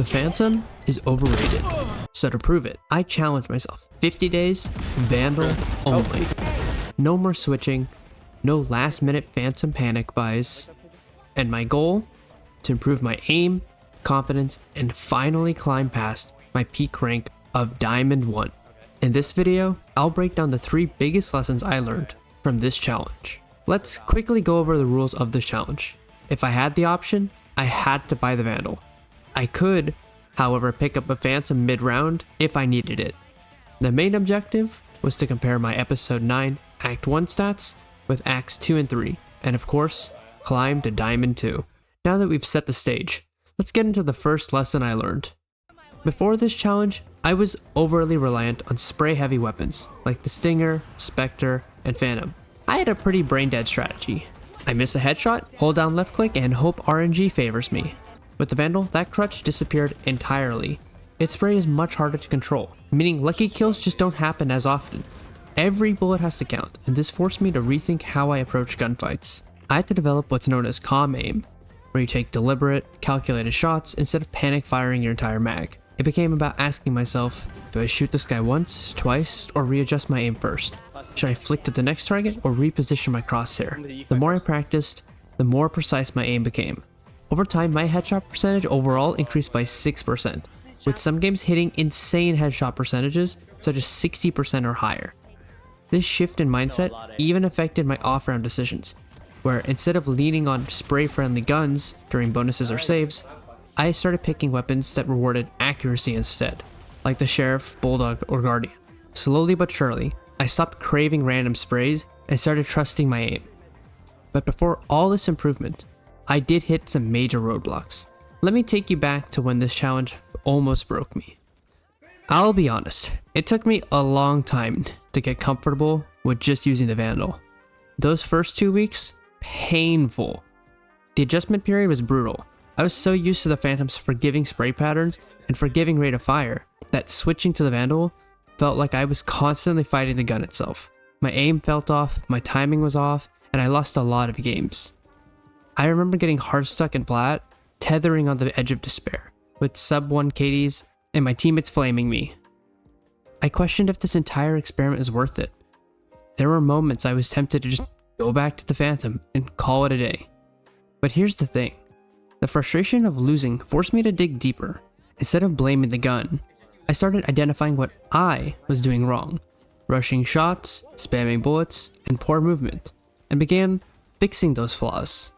The Phantom is overrated. So to prove it, I challenged myself. 50 days, Vandal only. No more switching, no last minute Phantom panic buys. And my goal? To improve my aim, confidence, and finally climb past my peak rank of Diamond 1. In this video, I'll break down the 3 biggest lessons I learned from this challenge. Let's quickly go over the rules of this challenge. If I had the option, I had to buy the Vandal. I could, however, pick up a Phantom mid-round if I needed it. The main objective was to compare my Episode 9 Act 1 stats with Acts 2 and 3, and of course, climb to Diamond 2. Now that we've set the stage, let's get into the first lesson I learned. Before this challenge, I was overly reliant on spray-heavy weapons like the Stinger, Spectre, and Phantom. I had a pretty brain-dead strategy. I miss a headshot, hold down left click, and hope RNG favors me. With the Vandal, that crutch disappeared entirely. Its spray is much harder to control, meaning lucky kills just don't happen as often. Every bullet has to count, and this forced me to rethink how I approach gunfights. I had to develop what's known as calm aim, where you take deliberate, calculated shots instead of panic firing your entire mag. It became about asking myself, do I shoot this guy once, twice, or readjust my aim first? Should I flick to the next target or reposition my crosshair? The more I practiced, the more precise my aim became. Over time, my headshot percentage overall increased by 6%, with some games hitting insane headshot percentages, such as 60% or higher. This shift in mindset even affected my off-round decisions, where instead of leaning on spray-friendly guns during bonuses or saves, I started picking weapons that rewarded accuracy instead, like the Sheriff, Bulldog, or Guardian. Slowly but surely, I stopped craving random sprays and started trusting my aim. But before all this improvement, I did hit some major roadblocks. Let me take you back to when this challenge almost broke me. I'll be honest, it took me a long time to get comfortable with just using the Vandal. Those first 2 weeks, painful. The adjustment period was brutal. I was so used to the Phantom's forgiving spray patterns and forgiving rate of fire that switching to the Vandal felt like I was constantly fighting the gun itself. My aim felt off, my timing was off, and I lost a lot of games. I remember getting hard stuck in plat, tethering on the edge of despair, with sub 1 KDs and my teammates flaming me. I questioned if this entire experiment is worth it. There were moments I was tempted to just go back to the Phantom and call it a day. But here's the thing. The frustration of losing forced me to dig deeper. Instead of blaming the gun, I started identifying what I was doing wrong. Rushing shots, spamming bullets, and poor movement, and began fixing those flaws.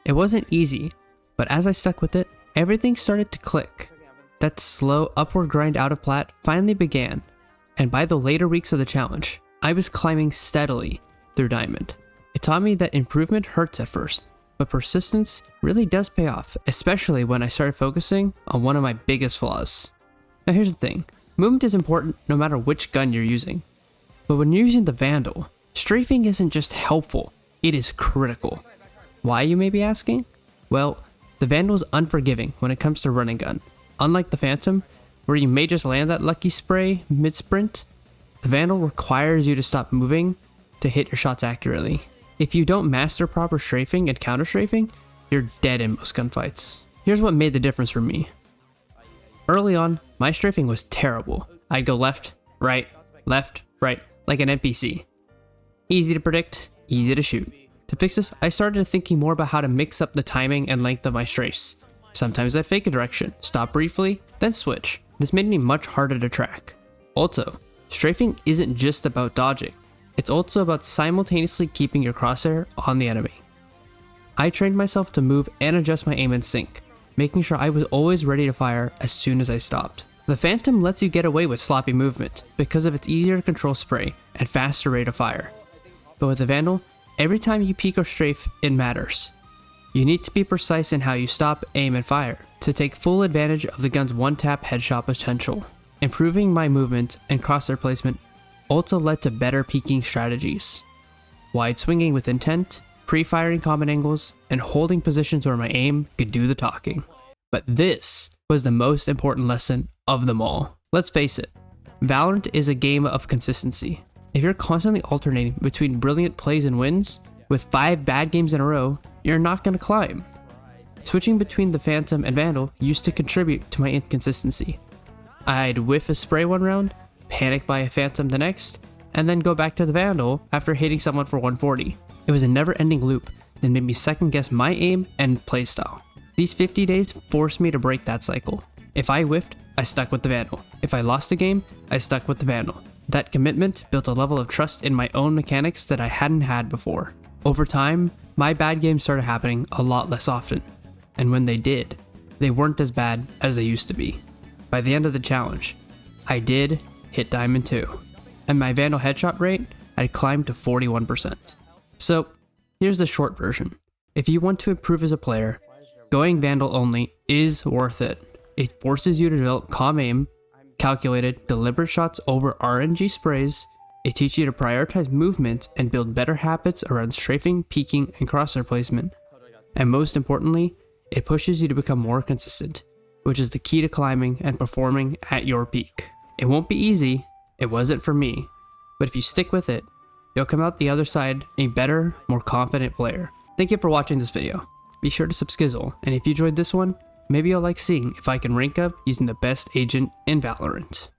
It wasn't easy, but as I stuck with it, everything started to click. That slow upward grind out of plat finally began, and by the later weeks of the challenge, I was climbing steadily through Diamond. It taught me that improvement hurts at first, but persistence really does pay off, especially when I started focusing on one of my biggest flaws. Now here's the thing, movement is important no matter which gun you're using. But when you're using the Vandal, strafing isn't just helpful, it is critical. Why, you may be asking? Well, the Vandal is unforgiving when it comes to running gun. Unlike the Phantom, where you may just land that lucky spray mid-sprint, the Vandal requires you to stop moving to hit your shots accurately. If you don't master proper strafing and counter strafing, you're dead in most gunfights. Here's what made the difference for me. Early on, my strafing was terrible. I'd go left, right, like an NPC. Easy to predict, easy to shoot. To fix this, I started thinking more about how to mix up the timing and length of my strafes. Sometimes I'd fake a direction, stop briefly, then switch. This made me much harder to track. Also, strafing isn't just about dodging. It's also about simultaneously keeping your crosshair on the enemy. I trained myself to move and adjust my aim in sync, making sure I was always ready to fire as soon as I stopped. The Phantom lets you get away with sloppy movement because of its easier to control spray and faster rate of fire. But with the Vandal, every time you peek or strafe, it matters. You need to be precise in how you stop, aim, and fire to take full advantage of the gun's one-tap headshot potential. Improving my movement and crosshair placement also led to better peeking strategies. Wide swinging with intent, pre-firing common angles, and holding positions where my aim could do the talking. But this was the most important lesson of them all. Let's face it, Valorant is a game of consistency. If you're constantly alternating between brilliant plays and wins, with 5 bad games in a row, you're not going to climb. Switching between the Phantom and Vandal used to contribute to my inconsistency. I'd whiff a spray one round, panic by a Phantom the next, and then go back to the Vandal after hitting someone for 140. It was a never-ending loop that made me second guess my aim and playstyle. These 50 days forced me to break that cycle. If I whiffed, I stuck with the Vandal. If I lost a game, I stuck with the Vandal. That commitment built a level of trust in my own mechanics that I hadn't had before. Over time, my bad games started happening a lot less often. And when they did, they weren't as bad as they used to be. By the end of the challenge, I did hit Diamond 2, and my Vandal headshot rate had climbed to 41%. So, here's the short version. If you want to improve as a player, going Vandal only is worth it. It forces you to develop calm aim, calculated, deliberate shots over RNG sprays. It teaches you to prioritize movement and build better habits around strafing, peeking, and crosshair placement. And most importantly, it pushes you to become more consistent, which is the key to climbing and performing at your peak. It won't be easy, it wasn't for me, but if you stick with it, you'll come out the other side a better, more confident player. Thank you for watching this video. Be sure to Skizzle, and if you enjoyed this one, maybe you'll like seeing if I can rank up using the best agent in Valorant.